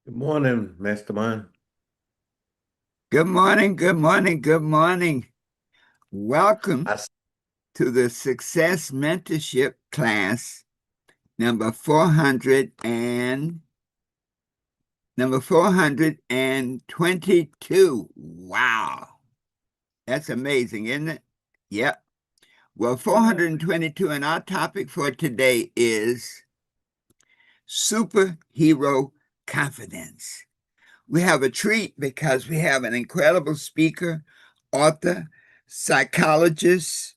Good morning, Mastermind. Good morning, good morning, good morning. Welcome I s- to the Success Mentorship Class number 422. Wow. That's amazing, isn't it? Yep. Well, 422, and our topic for today is superhero confidence. We have a treat because we have an incredible speaker, author, psychologist,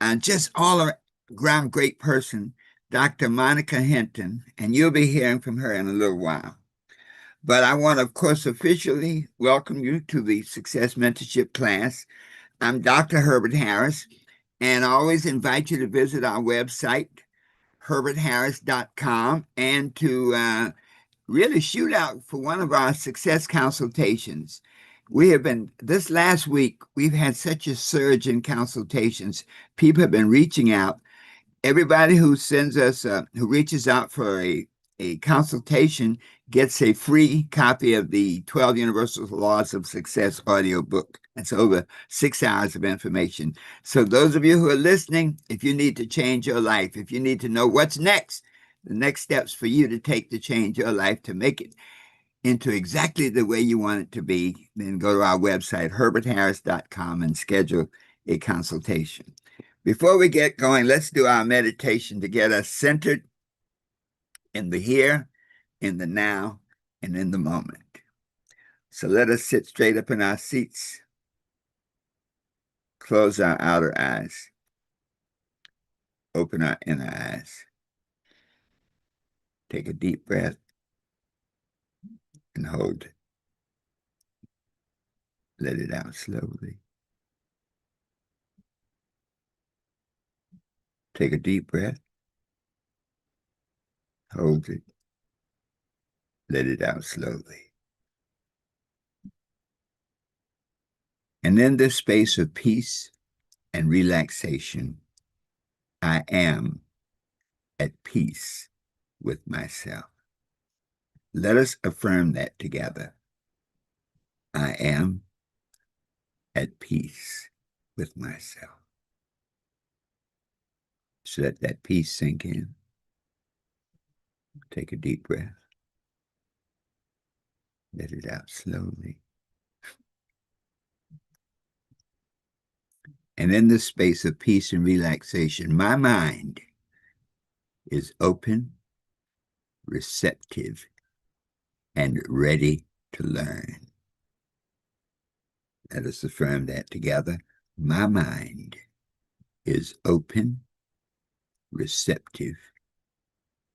and just all around great person, Dr. Monica Hinton, and you'll be hearing from her in a little while. But I want to, of course, officially welcome you to the Success Mentorship Class. I'm Dr. Herbert Harris, and I always invite you to visit our website, herbertharris.com, and to really shoot out for one of our success consultations. This last week, we've had such a surge in consultations. People have been reaching out. Everybody who who reaches out for a consultation gets a free copy of the 12 Universal Laws of Success audiobook. It's over 6 hours of information. So those of you who are listening, if you need to change your life, if you need to know what's next, the next steps for you to take to change your life to make it into exactly the way you want it to be, then go to our website, herbertharris.com, and schedule a consultation. Before we get going, let's do our meditation to get us centered in the here, in the now, and in the moment. So let us sit straight up in our seats, close our outer eyes, open our inner eyes, take a deep breath, and hold it. Let it out slowly. Take a deep breath, hold it, let it out slowly. And in this space of peace and relaxation, I am at peace with myself. Let us affirm that together. I am at peace with myself. So let that peace sink in. Take a deep breath. Let it out slowly. And in this space of peace and relaxation, my mind is open, receptive, and ready to learn. Let us affirm that together. My mind is open, receptive,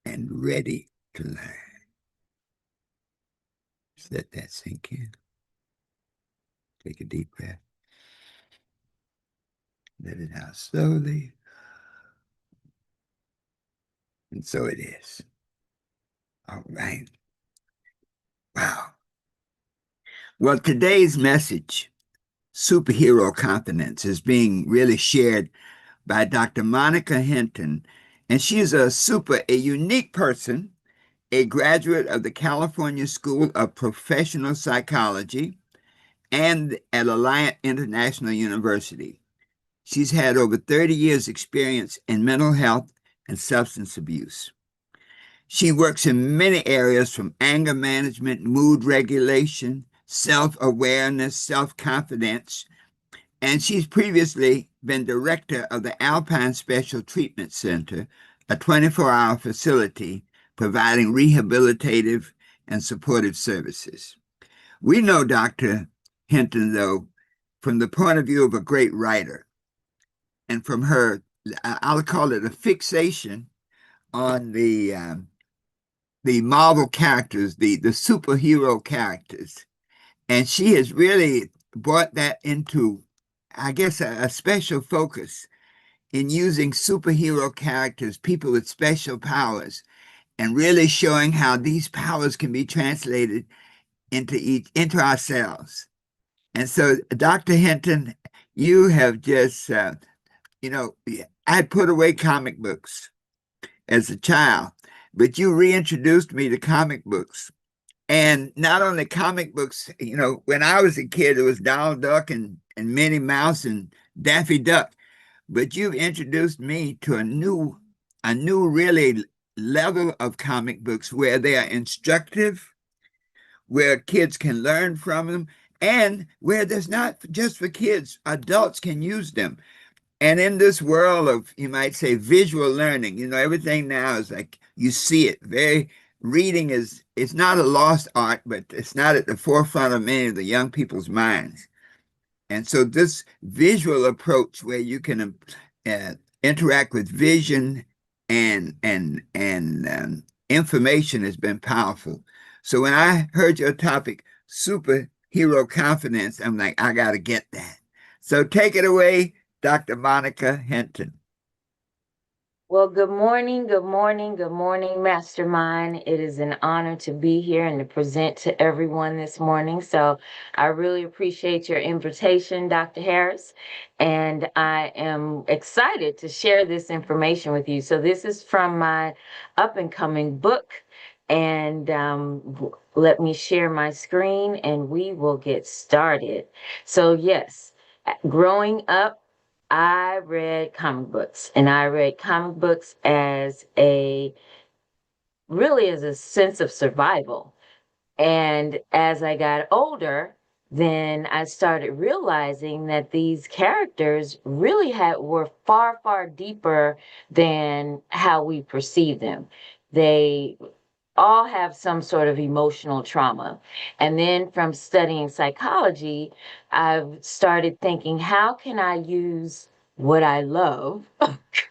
and ready to learn. Just let that sink in. Take a deep breath. Let it out slowly. And so it is. All right. Wow. Well, today's message, superhero confidence, is being really shared by Dr. Monica Hinton. And she is a unique person, a graduate of the California School of Professional Psychology and at Alliant International University. She's had over 30 years experience in mental health and substance abuse. She works in many areas from anger management, mood regulation, self-awareness, self-confidence, and she's previously been director of the Alpine Special Treatment Center, a 24-hour facility providing rehabilitative and supportive services. We know Dr. Hinton, though, from the point of view of a great writer, and from her, I'll call it a fixation on the Marvel characters, the superhero characters. And she has really brought that into, I guess, a special focus in using superhero characters, people with special powers, and really showing how these powers can be translated into ourselves. And so, Dr. Hinton, you have just, I put away comic books as a child, but you reintroduced me to comic books. And not only comic books, you know, when I was a kid, it was Donald Duck and Minnie Mouse and Daffy Duck. But you've introduced me to a new really level of comic books where they are instructive, where kids can learn from them, and where there's not just for kids, adults can use them. And in this world of, you might say, visual learning, you know, everything now is like you see it. Very reading is it's not a lost art, but it's not at the forefront of many of the young people's minds. And so this visual approach where you can uh, interact with vision and information has been powerful. So when I heard your topic, superhero confidence, I'm like, I got to get that. So take it away, Dr. Monica Hinton. Well, good morning, good morning, good morning, Mastermind. It is an honor to be here and to present to everyone this morning. So I really appreciate your invitation, Dr. Harris, and I am excited to share this information with you. So this is from my up-and-coming book, and let me share my screen and we will get started. So yes, growing up, I read comic books, and I read comic books as really as a sense of survival. And as I got older, then I started realizing that these characters really were far, far deeper than how we perceive them. They all have some sort of emotional trauma. And then from studying psychology, I've started thinking, how can I use what I love,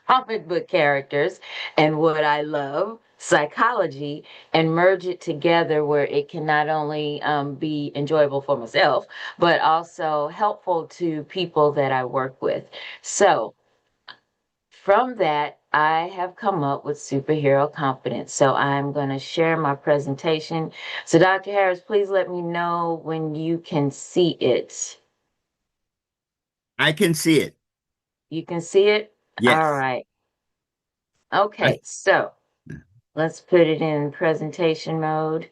comic book characters, and what I love, psychology, and merge it together where it can not only be enjoyable for myself, but also helpful to people that I work with. So from that, I have come up with superhero confidence. So I'm going to share my presentation. So Dr. Harris, please let me know when you can see it. I can see it. You can see it? All Yes. right. Okay, so let's put it in presentation mode.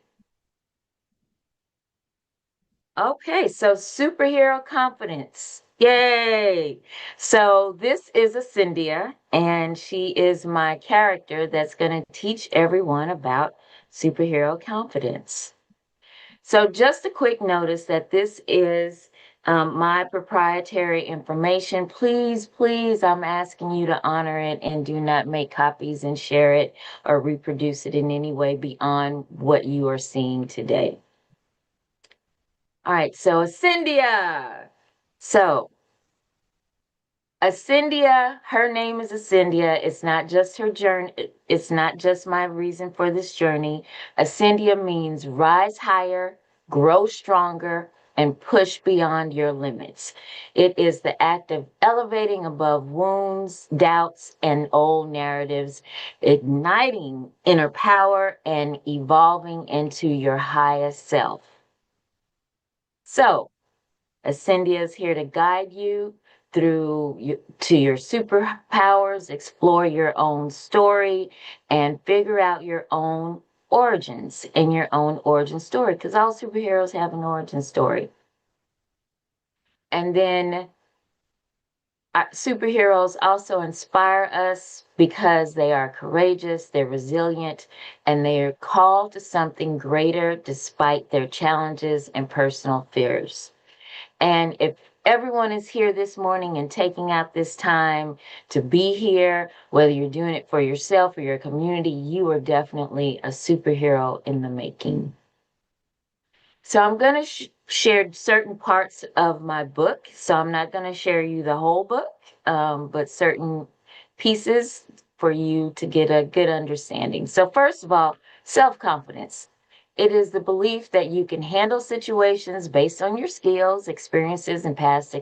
Okay, so superhero confidence. Yay! So this is Cynthia, and she is my character that's going to teach everyone about superhero confidence. So just a quick notice that this is my proprietary information. Please, please, I'm asking you to honor it and do not make copies and share it or reproduce it in any way beyond what you are seeing today. All right, so Ascendia. So Ascendia, her name is Ascendia. It's not just her journey. It's not just my reason for this journey. Ascendia means rise higher, grow stronger, and push beyond your limits. It is the act of elevating above wounds, doubts, and old narratives, igniting inner power and evolving into your highest self. So, Ascendia is here to guide you to your superpowers, explore your own story, and figure out your own origins and your own origin story, because all superheroes have an origin story. And then superheroes also inspire us because they are courageous, they're resilient, and they are called to something greater despite their challenges and personal fears. And if everyone is here this morning and taking out this time to be here, whether you're doing it for yourself or your community, you are definitely a superhero in the making. So I'm going to share certain parts of my book. So I'm not going to share you the whole book, but certain pieces for you to get a good understanding. So first of all, self-confidence. It is the belief that you can handle situations based on your skills, experiences, and past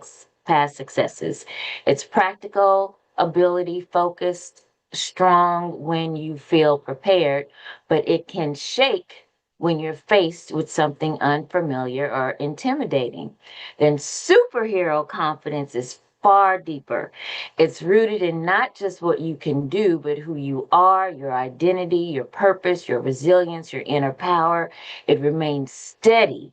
successes. It's practical, ability focused, strong when you feel prepared, but it can shake when you're faced with something unfamiliar or intimidating. Then superhero confidence is far deeper. It's rooted in not just what you can do, but who you are, your identity, your purpose, your resilience, your inner power. It remains steady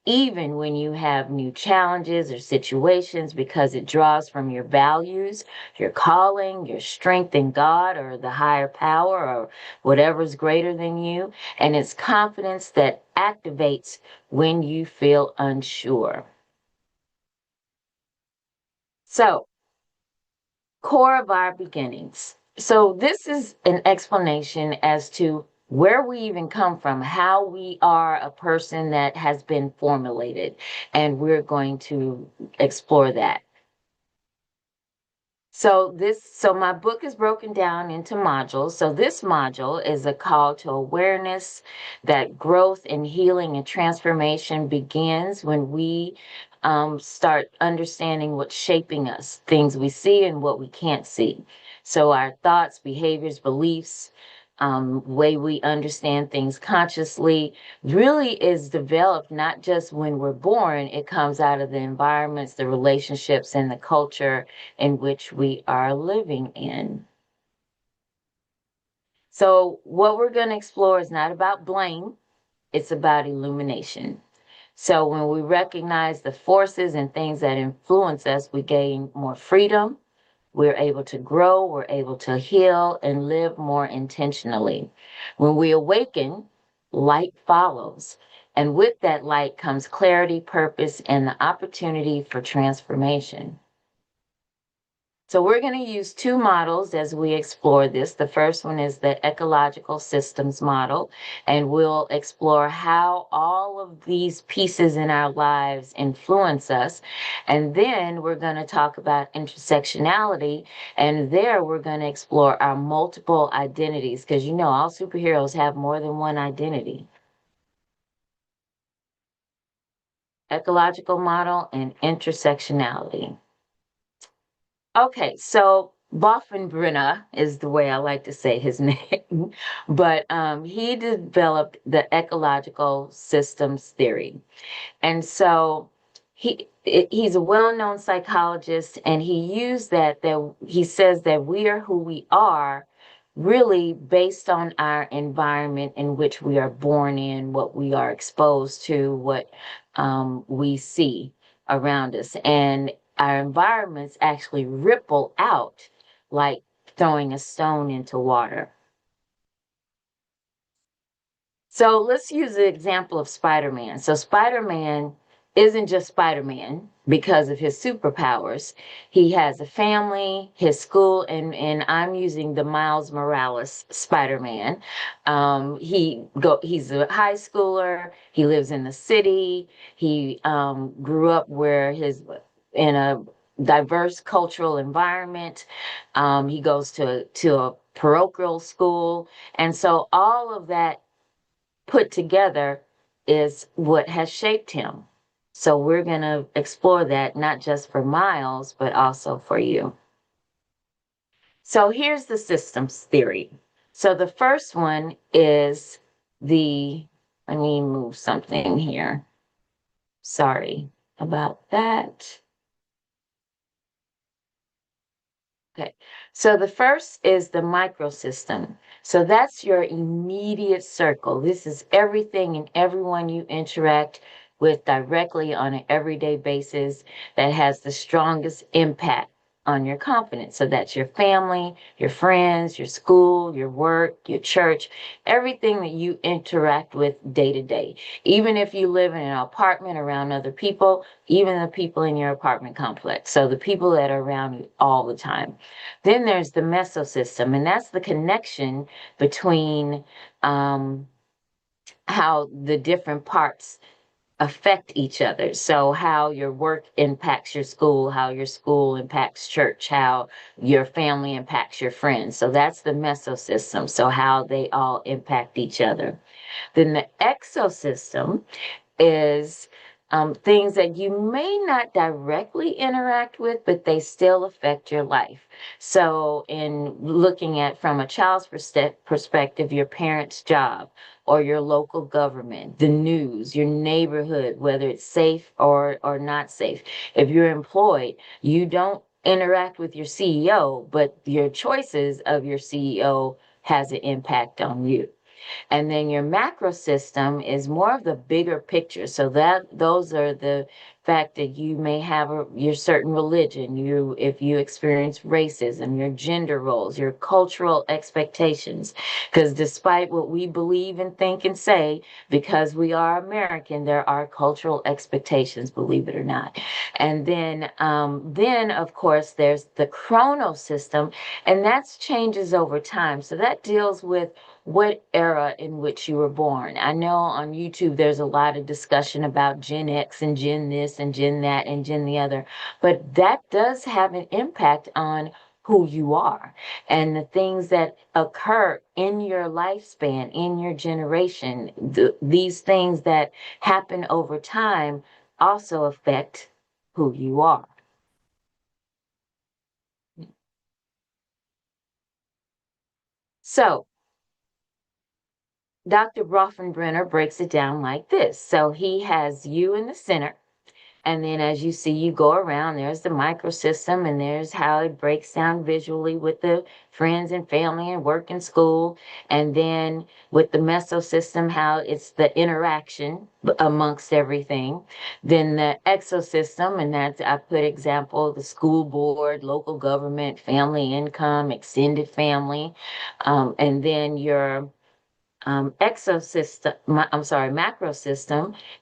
even when you have new challenges or situations, because it draws from your values, your calling, your strength in God or the higher power or whatever's greater than you, and it's confidence that activates when you feel unsure. So, core of our beginnings. So this is an explanation as to where we even come from, how we are a person that has been formulated, and we're going to explore that. So my book is broken down into modules. So this module is a call to awareness that growth and healing and transformation begins when we start understanding what's shaping us, things we see and what we can't see. So our thoughts, behaviors, beliefs, way we understand things consciously really is developed not just when we're born. It comes out of the environments, the relationships, and the culture in which we are living in. So what we're going to explore is not about blame, it's about illumination. So when we recognize the forces and things that influence us, we gain more freedom, we're able to grow, we're able to heal, and live more intentionally. When we awaken, light follows. And with that light comes clarity, purpose, and the opportunity for transformation. So we're going to use two models as we explore this. The first one is the ecological systems model, and we'll explore how all of these pieces in our lives influence us. And then we're going to talk about intersectionality, and there we're going to explore our multiple identities, because you know all superheroes have more than one identity. Ecological model and intersectionality. Okay, so Boffenbrenner is the way I like to say his name, but he developed the ecological systems theory. And so he's a well-known psychologist, and he used that he says that we are who we are really based on our environment in which we are born in, what we are exposed to, what we see around us. And our environments actually ripple out like throwing a stone into water. So let's use the example of Spider-Man. So Spider-Man isn't just Spider-Man because of his superpowers. He has a family, his school, and I'm using the Miles Morales Spider-Man. He's a high schooler. He lives in the city. He grew up in a diverse cultural environment. He goes to a parochial school, and so all of that put together is what has shaped him. So we're going to explore that not just for Miles, but also for you. So here's the systems theory. So the first one is let me move something here. Sorry about that. Okay, so the first is the microsystem. So that's your immediate circle. This is everything and everyone you interact with directly on an everyday basis that has the strongest impact on your confidence. So that's your family, your friends, your school, your work, your church, everything that you interact with day to day. Even if you live in an apartment around other people, even the people in your apartment complex. So the people that are around you all the time. Then there's the mesosystem, and that's the connection between how the different parts affect each other. So how your work impacts your school, how your school impacts church, how your family impacts your friends. So that's the mesosystem. So how they all impact each other. Then the exosystem is things that you may not directly interact with, but they still affect your life. So in looking at from a child's perspective, your parents' job or your local government, the news, your neighborhood, whether it's safe or not safe. If you're employed, you don't interact with your CEO, but your choices of your CEO has an impact on you. And then your macro system is more of the bigger picture. So that those are the fact that you may have your certain religion, if you experience racism, your gender roles, your cultural expectations. Because despite what we believe and think and say, because we are American, there are cultural expectations, believe it or not. And then of course there's the chrono system, and that's changes over time. So that deals with what era in which you were born. I know on YouTube there's a lot of discussion about Gen X and Gen this and Gen that and Gen the other, but that does have an impact on who you are and the things that occur in your lifespan, in your generation. These things that happen over time also affect who you are. So Dr. Bronfenbrenner breaks it down like this. So he has you in the center. And then as you see, you go around, there's the microsystem, and there's how it breaks down visually with the friends and family and work and school. And then with the mesosystem, how it's the interaction amongst everything. Then the exosystem, and that's, I put example, the school board, local government, family income, extended family. And then your macro system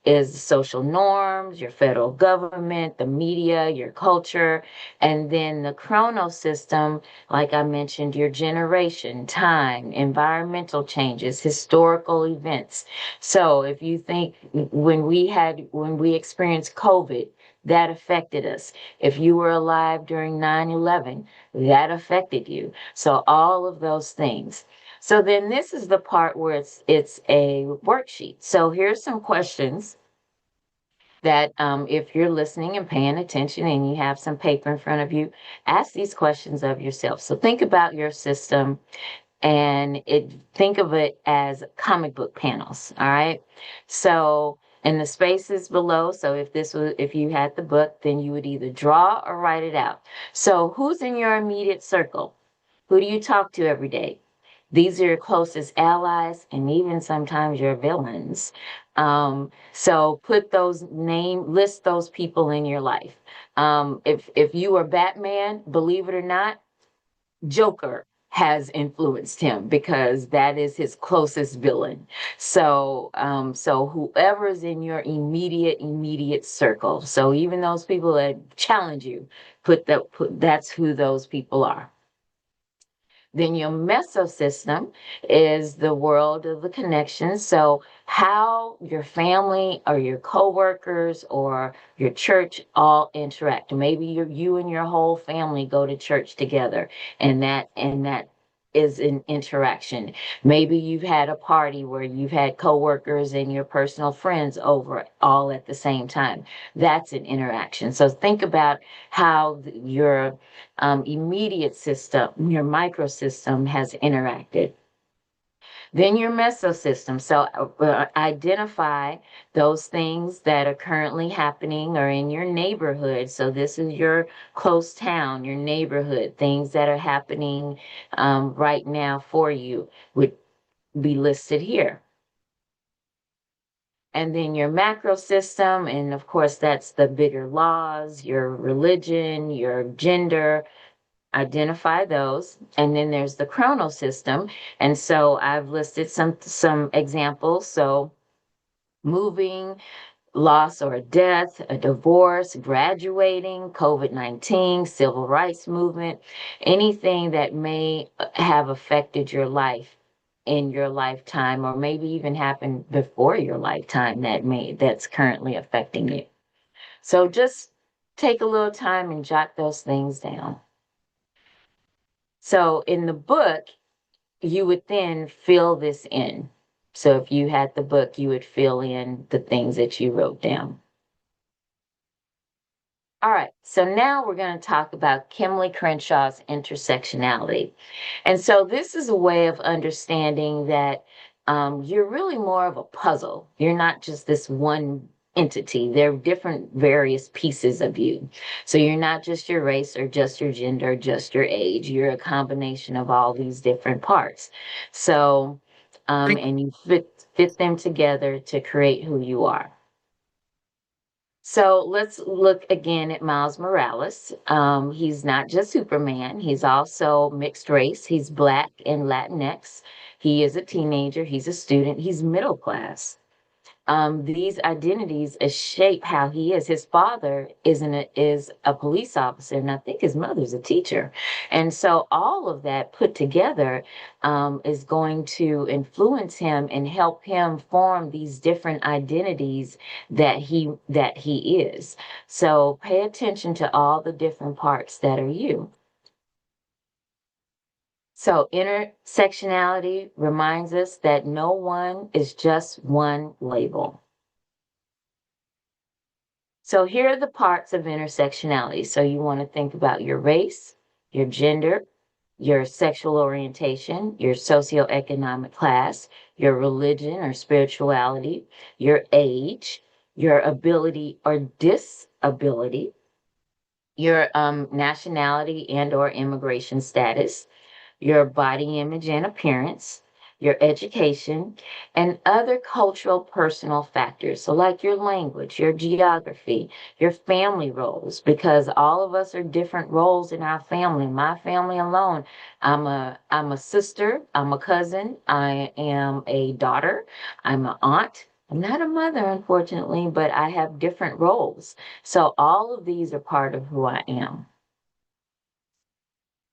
is the social norms, your federal government, the media, your culture, and then the chrono system, like I mentioned, your generation, time, environmental changes, historical events. So if you think when we experienced COVID, that affected us. If you were alive during 9/11, that affected you. So all of those things. So then this is the part where it's a worksheet. So here's some questions that if you're listening and paying attention and you have some paper in front of you, ask these questions of yourself. So think about your system and think of it as comic book panels, all right? So in the spaces below, so if you had the book, then you would either draw or write it out. So who's in your immediate circle? Who do you talk to every day? These are your closest allies and even sometimes your villains. So list those people in your life. If you were Batman, believe it or not, Joker has influenced him because that is his closest villain. So whoever's in your immediate circle. So even those people that challenge you, that's who those people are. Then your mesosystem is the world of the connections. So how your family or your coworkers or your church all interact. Maybe you and your whole family go to church together, and that is an interaction. Maybe you've had a party where you've had coworkers and your personal friends over all at the same time. That's an interaction. So think about how your immediate system, your microsystem has interacted. Then your mesosystem. So identify those things that are currently happening or in your neighborhood. So this is your close town, your neighborhood, things that are happening right now for you would be listed here. And then your macro system, and of course that's the bigger laws, your religion, your gender, identify those. And then there's the chrono system. And so I've listed some examples. So moving, loss or death, a divorce, graduating, COVID-19, civil rights movement, anything that may have affected your life in your lifetime, or maybe even happened before your lifetime that's currently affecting you. So just take a little time and jot those things down. So in the book, you would then fill this in. So if you had the book, you would fill in the things that you wrote down. All right, so now we're going to talk about Kimberly Crenshaw's intersectionality. And so this is a way of understanding that you're really more of a puzzle. You're not just this one entity. They're different various pieces of you. So you're not just your race or just your gender or just your age. You're a combination of all these different parts. So, and you fit them together to create who you are. So let's look again at Miles Morales. He's not just Superman. He's also mixed race. He's Black and Latinx. He is a teenager. He's a student. He's middle class. These identities shape how he is. His father is a police officer, and I think his mother's a teacher. And so all of that put together is going to influence him and help him form these different identities that he is. So pay attention to all the different parts that are you. So intersectionality reminds us that no one is just one label. So here are the parts of intersectionality. So you want to think about your race, your gender, your sexual orientation, your socioeconomic class, your religion or spirituality, your age, your ability or disability, your nationality and or immigration status, your body image and appearance, your education, and other cultural personal factors. So like your language, your geography, your family roles, because all of us are different roles in our family. My family alone, I'm a sister, I'm a cousin, I am a daughter, I'm an aunt. I'm not a mother, unfortunately, but I have different roles. So all of these are part of who I am.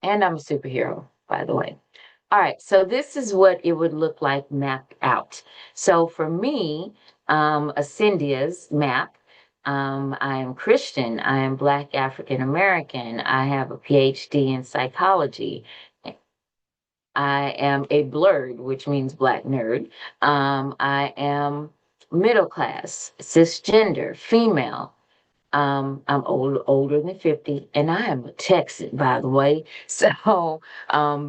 And I'm a superhero, by the way. All right, so this is what it would look like mapped out. So for me, Ascendia's map, I am Christian, I am Black African American, I have a PhD in psychology. I am a blurred, which means Black nerd. I am middle class, cisgender, female. I'm older than 50, and I am a Texan, by the way. So,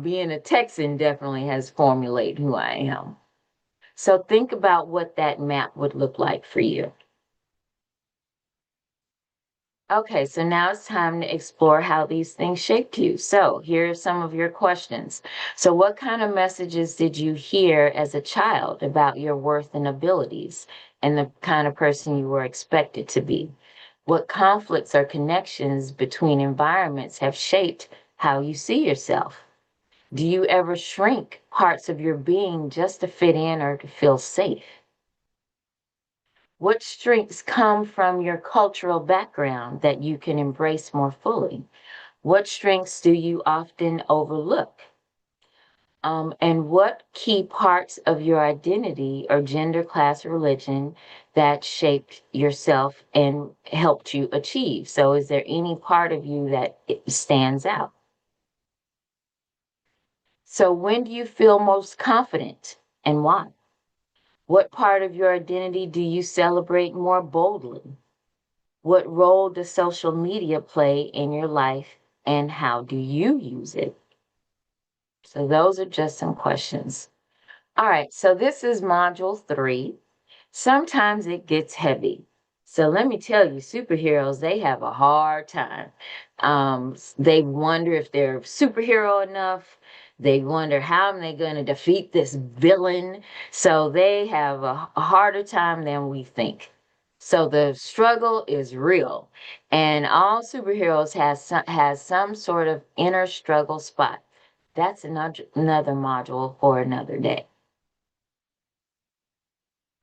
being a Texan definitely has formulated who I am. So think about what that map would look like for you. Okay, so now it's time to explore how these things shaped you. So here are some of your questions. So what kind of messages did you hear as a child about your worth and abilities and the kind of person you were expected to be? What conflicts or connections between environments have shaped how you see yourself? Do you ever shrink parts of your being just to fit in or to feel safe? What strengths come from your cultural background that you can embrace more fully? What strengths do you often overlook? And what key parts of your identity or gender, class, or religion that shaped yourself and helped you achieve? So is there any part of you that stands out? So when do you feel most confident and why? What part of your identity do you celebrate more boldly? What role does social media play in your life and how do you use it? So those are just some questions. All right, so this is module 3. Sometimes it gets heavy. So let me tell you, superheroes, they have a hard time. They wonder if they're superhero enough. They wonder how am they going to defeat this villain. So they have a harder time than we think. So the struggle is real. And all superheroes has some sort of inner struggle spot. That's another module for another day.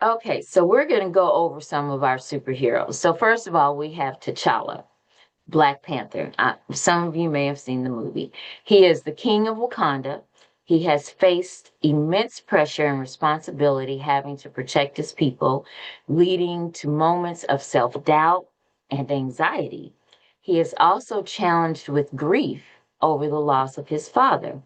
Okay, so we're going to go over some of our superheroes. So first of all, we have T'Challa, Black Panther. Some of you may have seen the movie. He is the king of Wakanda. He has faced immense pressure and responsibility having to protect his people, leading to moments of self-doubt and anxiety. He is also challenged with grief over the loss of his father.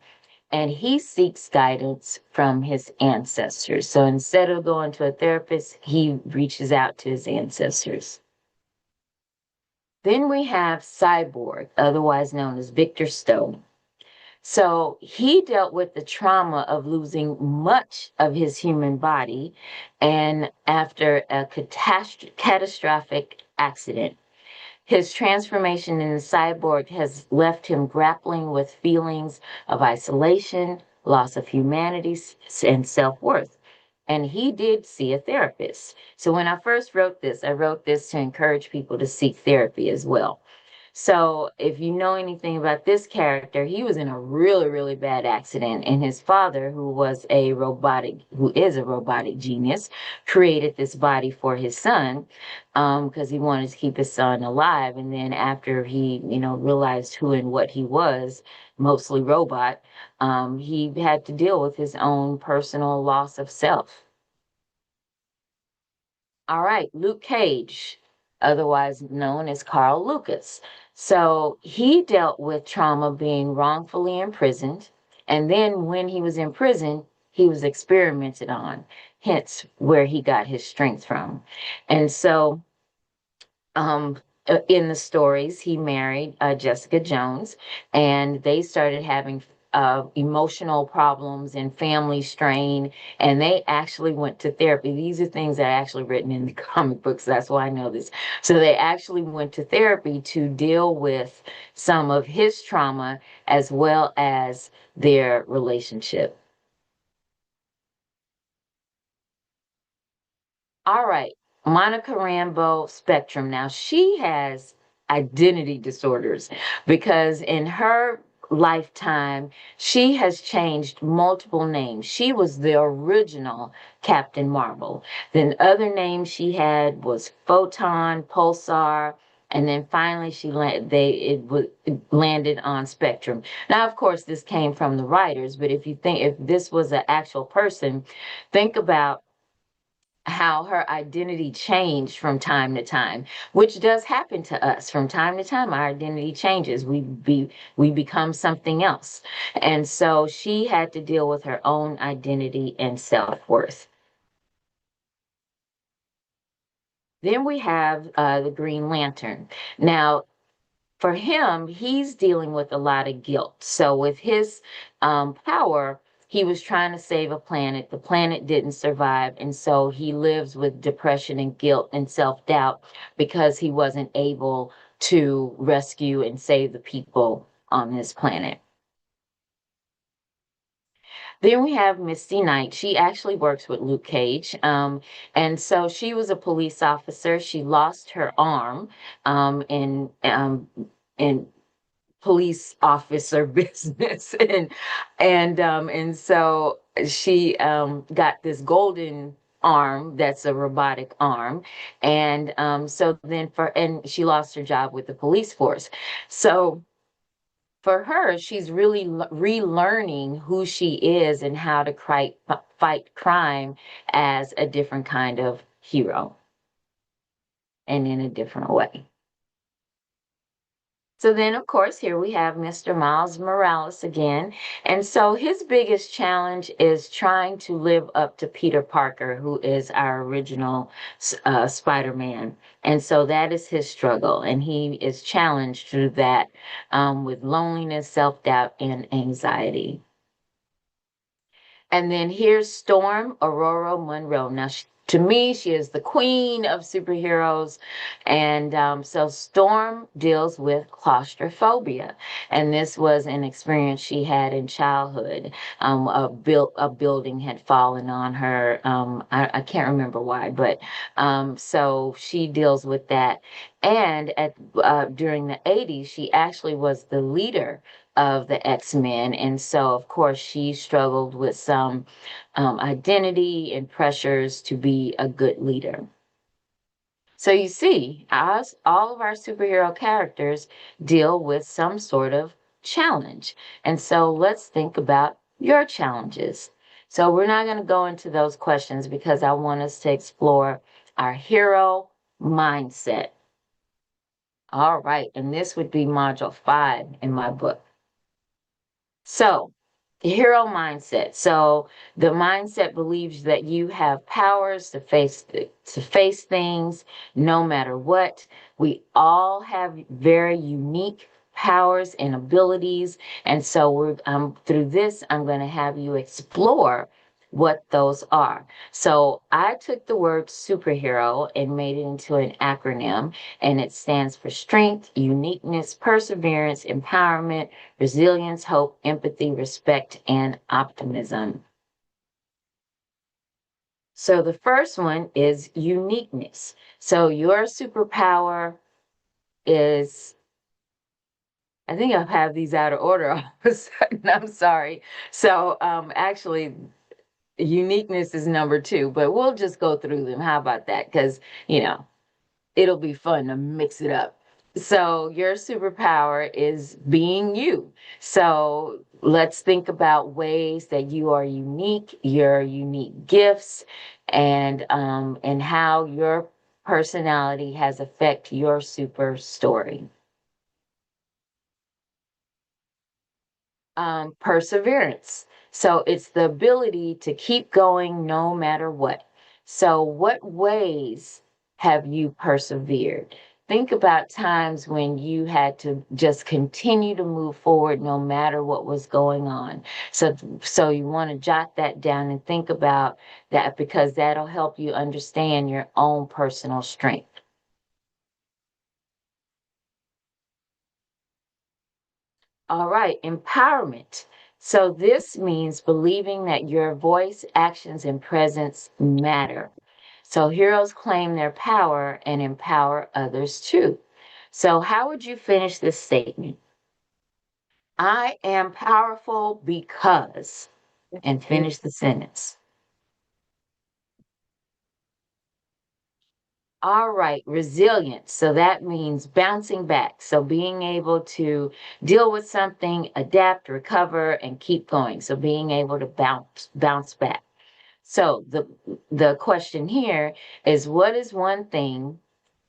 And he seeks guidance from his ancestors. So instead of going to a therapist, he reaches out to his ancestors. Then we have Cyborg, otherwise known as Victor Stone. So he dealt with the trauma of losing much of his human body and after a catastrophic accident. His transformation in the cyborg has left him grappling with feelings of isolation, loss of humanity, and self-worth. And he did see a therapist. So when I first wrote this, I wrote this to encourage people to seek therapy as well. So if you know anything about this character, he was in a really, really bad accident. And his father, who is a robotic genius, created this body for his son because he wanted to keep his son alive. And then after he, realized who and what he was, mostly robot, he had to deal with his own personal loss of self. All right, Luke Cage, otherwise known as Carl Lucas. So he dealt with trauma being wrongfully imprisoned. And then when he was in prison, he was experimented on, hence where he got his strength from. And so in the stories, he married Jessica Jones, and they started having emotional problems and family strain, and they actually went to therapy. These are things that are actually written in the comic books. That's why I know this. So they actually went to therapy to deal with some of his trauma as well as their relationship. All right, Monica Rambeau Spectrum. Now, she has identity disorders because in her lifetime, she has changed multiple names. She was the original Captain Marvel. Then other names she had was Photon, Pulsar, and then finally it landed on Spectrum. Now, of course, this came from the writers, but if this was an actual person, think about how her identity changed from time to time, which does happen to us from time to time. Our identity changes. We become something else. And so she had to deal with her own identity and self-worth. Then we have the Green Lantern. Now, for him, he's dealing with a lot of guilt. So with his power, he was trying to save a planet. The planet didn't survive. And so he lives with depression and guilt and self-doubt because he wasn't able to rescue and save the people on this planet. Then we have Misty Knight. She actually works with Luke Cage. And so she was a police officer. She lost her arm in police officer business. And so she got this golden arm that's a robotic arm. And and she lost her job with the police force. So for her, she's really relearning who she is and how to fight crime as a different kind of hero and in a different way. So then, of course, here we have Mr. Miles Morales again. And so his biggest challenge is trying to live up to Peter Parker, who is our original Spider-Man. And so that is his struggle. And he is challenged through that with loneliness, self-doubt, and anxiety. And then here's Storm Aurora Monroe. Now, to me, she is the queen of superheroes. And so Storm deals with claustrophobia. And this was an experience she had in childhood. A building had fallen on her. I can't remember why, but so she deals with that. And during the 80s, she actually was the leader of the X-Men. And so, of course, she struggled with some identity and pressures to be a good leader. So you see, all of our superhero characters deal with some sort of challenge. And so let's think about your challenges. So we're not going to go into those questions because I want us to explore our hero mindset. All right, and this would be module 5 in my book. So, the hero mindset. So, the mindset believes that you have powers to face things no matter what. We all have very unique powers and abilities. And so through this, I'm going to have you explore what those are. So I took the word superhero and made it into an acronym, and it stands for strength, uniqueness, perseverance, empowerment, resilience, hope, empathy, respect, and optimism. So the first one is uniqueness. So your superpower is, I think I have these out of order all of a sudden. I'm sorry. So actually, uniqueness is number 2, but we'll just go through them. How about that? Because, it'll be fun to mix it up. So your superpower is being you. So let's think about ways that you are unique, your unique gifts, and how your personality has affected your super story. Perseverance. So it's the ability to keep going no matter what. So what ways have you persevered? Think about times when you had to just continue to move forward no matter what was going on. So you want to jot that down and think about that, because that'll help you understand your own personal strength. All right, empowerment. So this means believing that your voice, actions, and presence matter. So heroes claim their power and empower others too. So how would you finish this statement? I am powerful because, and finish the sentence. All right, resilience. So that means bouncing back. So being able to deal with something, adapt, recover, and keep going. So being able to bounce back. So the question here is, what is one thing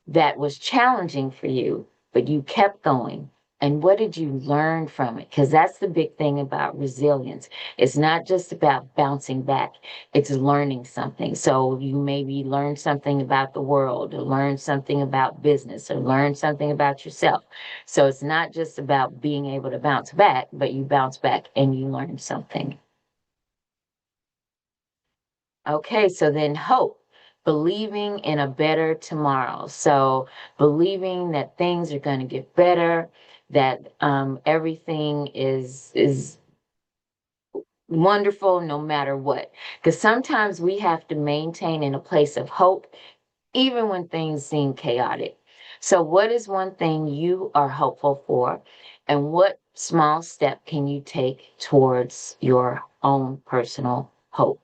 that was challenging for you, but you kept going? And what did you learn from it? Because that's the big thing about resilience. It's not just about bouncing back, it's learning something. So you maybe learn something about the world, or learn something about business, or learn something about yourself. So it's not just about being able to bounce back, but you bounce back and you learn something. Okay, so then hope, believing in a better tomorrow. So believing that things are going to get better, that everything is wonderful no matter what. Because sometimes we have to maintain in a place of hope, even when things seem chaotic. So what is one thing you are hopeful for, and what small step can you take towards your own personal hope?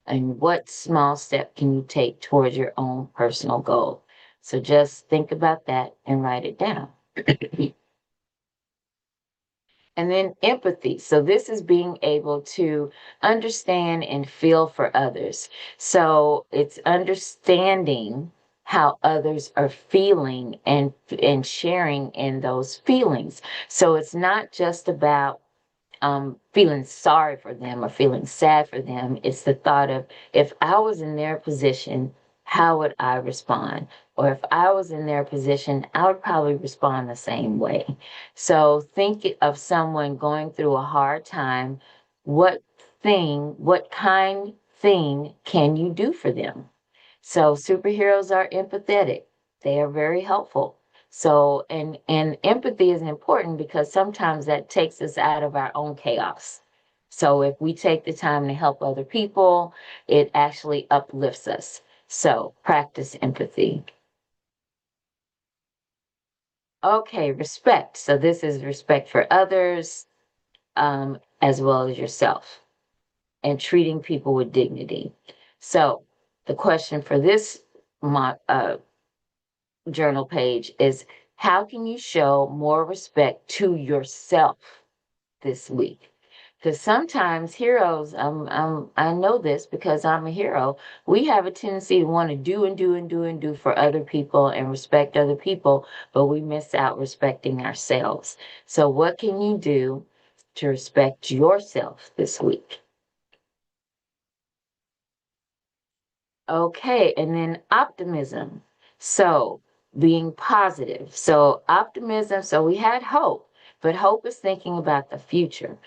And what small step can you take towards your own personal goal? So just think about that and write it down. And then empathy. So this is being able to understand and feel for others. So it's understanding how others are feeling and sharing in those feelings. So it's not just about feeling sorry for them or feeling sad for them. It's the thought of, if I was in their position, how would I respond? Or if I was in their position, I would probably respond the same way. So think of someone going through a hard time. What kind thing can you do for them? So superheroes are empathetic. They are very helpful. So, and empathy is important because sometimes that takes us out of our own chaos. So if we take the time to help other people, it actually uplifts us. So practice empathy. Okay, respect. So this is respect for others, as well as yourself, and treating people with dignity. So the question for this journal page is, how can you show more respect to yourself this week? Because sometimes heroes, I know this because I'm a hero, we have a tendency to want to do and do and do and do for other people and respect other people, but we miss out respecting ourselves. So what can you do to respect yourself this week? Okay, and then optimism. So being positive. So optimism, so we had hope. But hope is thinking about the future.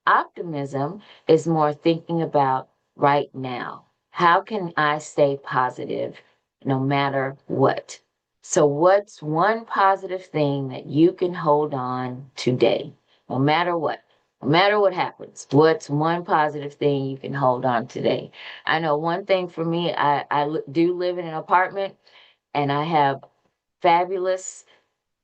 Optimism is more thinking about right now. How can I stay positive no matter what? So, what's one positive thing that you can hold on today, no matter what? No matter what happens, what's one positive thing you can hold on today? I know one thing for me, I do live in an apartment and I have fabulous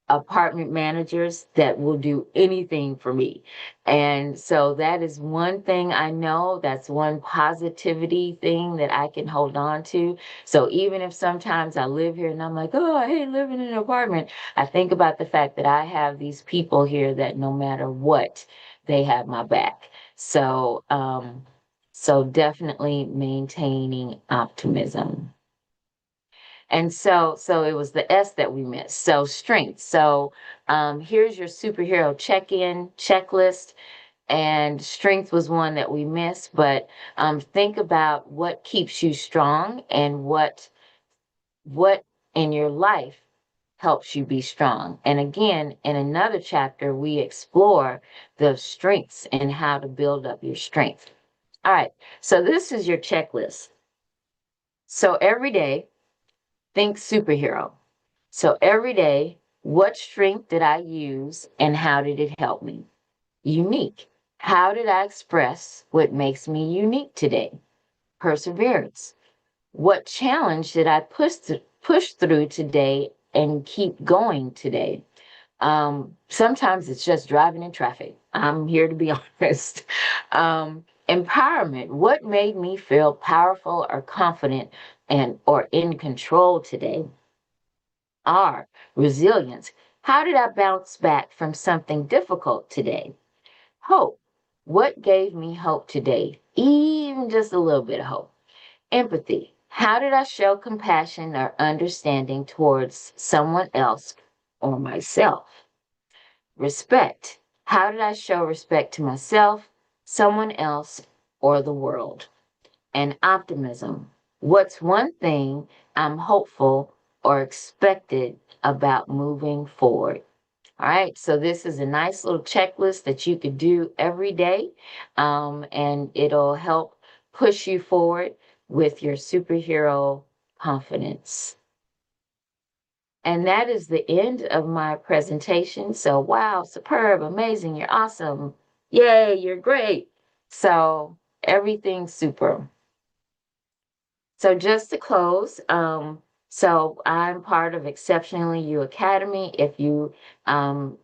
apartment managers that will do anything for me. And so that is one thing I know, that's one positivity thing that I can hold on to. So even if sometimes I live here and I'm like, oh, I hate living in an apartment, I think about the fact that I have these people here that no matter what, they have my back. So, so definitely maintaining optimism. And so it was the S that we missed. So strength. So here's your superhero check-in checklist. And strength was one that we missed, but think about what keeps you strong and what in your life helps you be strong. And again, in another chapter, we explore the strengths and how to build up your strength. All right, so this is your checklist. So every day, think superhero. So every day, what strength did I use and how did it help me? Unique. How did I express what makes me unique today? Perseverance. What challenge did I push through today and keep going today? Sometimes it's just driving in traffic. I'm here to be honest. Empowerment. What made me feel powerful or confident and or in control today? R, resilience. How did I bounce back from something difficult today? Hope. What gave me hope today? Even just a little bit of hope. Empathy. How did I show compassion or understanding towards someone else or myself? Respect. How did I show respect to myself, someone else, or the world? And optimism. What's one thing I'm hopeful or expected about moving forward? All right, so this is a nice little checklist that you could do every day, and it'll help push you forward with your superhero confidence. And that is the end of my presentation. So, wow, superb, amazing, you're awesome. Yay, you're great. So, everything's super. So just to close, so I'm part of Exceptionally You Academy. If you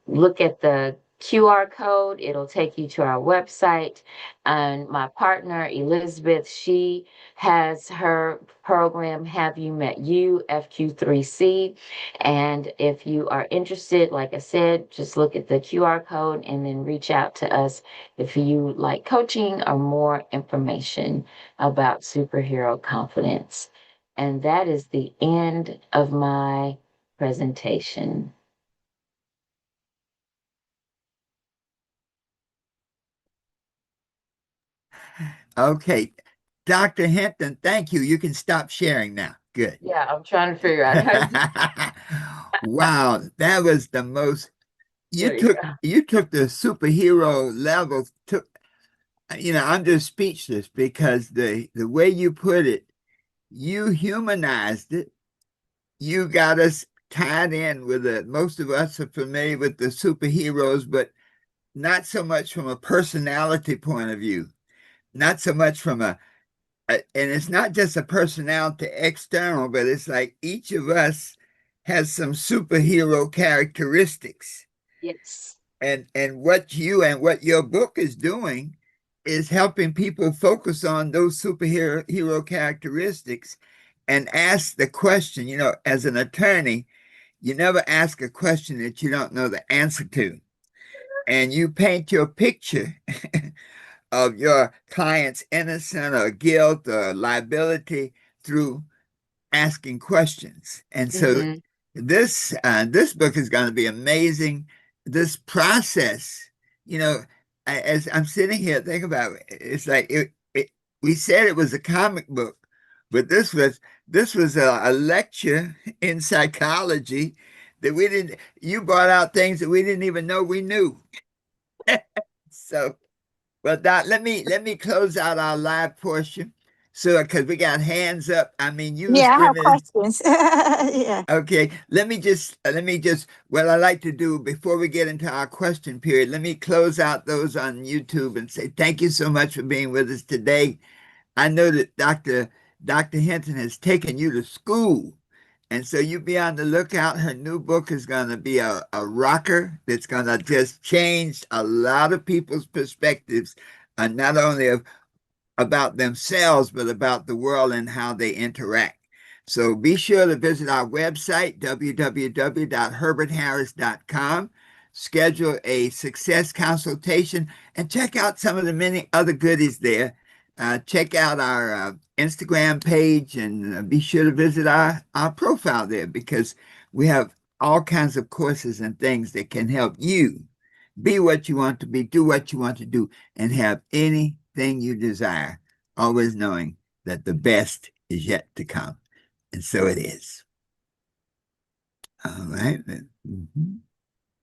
look at the QR code, it'll take you to our website. And my partner, Elizabeth, she has her program, Have You Met You, FQ3C. And if you are interested, like I said, just look at the QR code and then reach out to us if you like coaching or more information about superhero confidence. And that is the end of my presentation. Okay. Dr. Hinton, thank you. You can stop sharing now. Good. Yeah, I'm trying to figure out how to Wow, that was the most there you go. you took the superhero level to I'm just speechless because the way you put it, you humanized it. You got us tied in with it. Most of us are familiar with the superheroes, but not so much from a personality point of view, not so much from and it's not just a personality external, but it's like each of us has some superhero characteristics. Yes. And what you and what your book is doing is helping people focus on those superhero characteristics and ask the question, as an attorney, you never ask a question that you don't know the answer to. And you paint your picture of your client's innocence or guilt or liability through asking questions. And so Mm-hmm. this book is going to be amazing. This process, as I'm sitting here thinking about it, it's like we said it was a comic book, but this was a lecture in psychology that we didn't. You brought out things that we didn't even know we knew. So, well, Doc, let me close out our live portion. So, because we got hands up. I mean, you was Yeah, I have giving. questions. Yeah. Okay, let me just, what I like to do before we get into our question period, let me close out those on YouTube and say thank you so much for being with us today. I know that Dr. Hinton has taken you to school. And so you be on the lookout. Her new book is going to be a rocker that's going to just change a lot of people's perspectives, not only about themselves, but about the world and how they interact. So be sure to visit our website, www.herbertharris.com, schedule a success consultation, and check out some of the many other goodies there. Check out our Instagram page and be sure to visit our profile there because we have all kinds of courses and things that can help you be what you want to be, do what you want to do, and have anything you desire, always knowing that the best is yet to come. And so it is. All right.